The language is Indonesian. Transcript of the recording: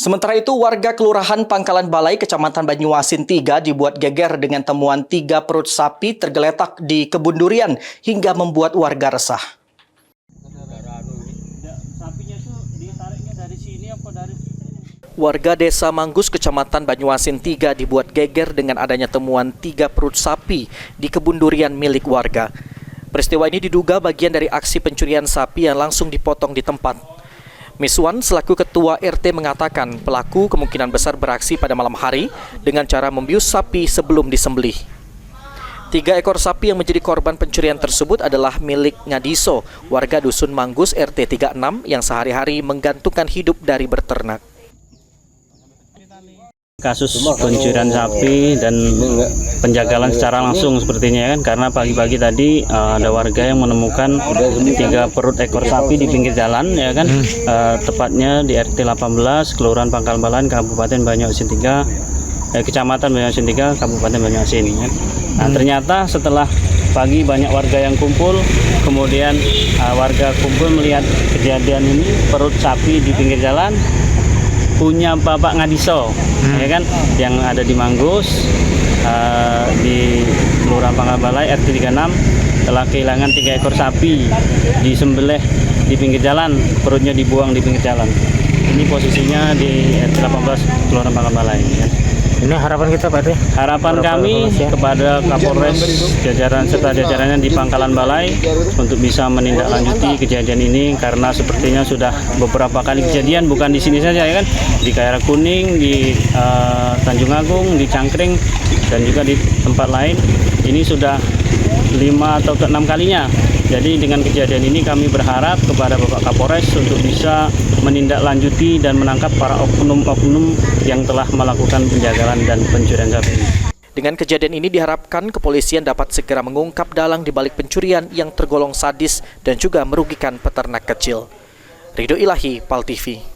Sementara itu, warga Kelurahan Pangkalan Balai, Kecamatan Banyuasin 3 dibuat geger dengan temuan 3 perut sapi tergeletak di kebun durian hingga membuat warga resah. Warga Desa Manggus, Kecamatan Banyuasin 3 dibuat geger dengan adanya temuan 3 perut sapi di kebun durian milik warga. Peristiwa ini diduga bagian dari aksi pencurian sapi yang langsung dipotong di tempat. Miswan selaku Ketua RT mengatakan pelaku kemungkinan besar beraksi pada malam hari dengan cara membius sapi sebelum disembelih. 3 ekor sapi yang menjadi korban pencurian tersebut adalah milik Ngadiso, warga Dusun Manggus RT 36 yang sehari-hari menggantungkan hidup dari berternak. Kasus pencurian sapi dan penjagalan secara langsung sepertinya kan, karena pagi-pagi tadi ada warga yang menemukan 3 perut ekor sapi di pinggir jalan ya kan, tepatnya di RT 18 Kelurahan Pangkalan Balai, Kabupaten Banyuasin 3, Kecamatan Banyuasin 3, Kabupaten Banyuasin ya. Nah, ternyata setelah pagi banyak warga yang kumpul, kemudian warga kumpul melihat kejadian ini, perut sapi di pinggir jalan punya Bapak Ngadiso ya kan, yang ada di Manggus, di Kelurahan Pangkalan Balai RT 36 telah kehilangan 3 ekor sapi disembelih di pinggir jalan, perutnya dibuang di pinggir jalan. Ini posisinya di RT 18 Kelurahan Pangkalan Balai ya. Ini harapan kita Pak Ade? Harapan kami kepada Kapolres jajaran serta jajarannya di Pangkalan Balai untuk bisa menindaklanjuti kejadian ini, karena sepertinya sudah beberapa kali kejadian, bukan di sini saja ya kan, di Kaira Kuning, di Tanjung Agung, di Cangkring, dan juga di tempat lain. Ini sudah 5 atau ke-6 kalinya. Jadi dengan kejadian ini kami berharap kepada Bapak Kapolres untuk bisa menindaklanjuti dan menangkap para oknum-oknum yang telah melakukan penjagalan dan pencurian sapi. Dengan kejadian ini diharapkan kepolisian dapat segera mengungkap dalang di balik pencurian yang tergolong sadis dan juga merugikan peternak kecil. Ridho Ilahi, PAL TV.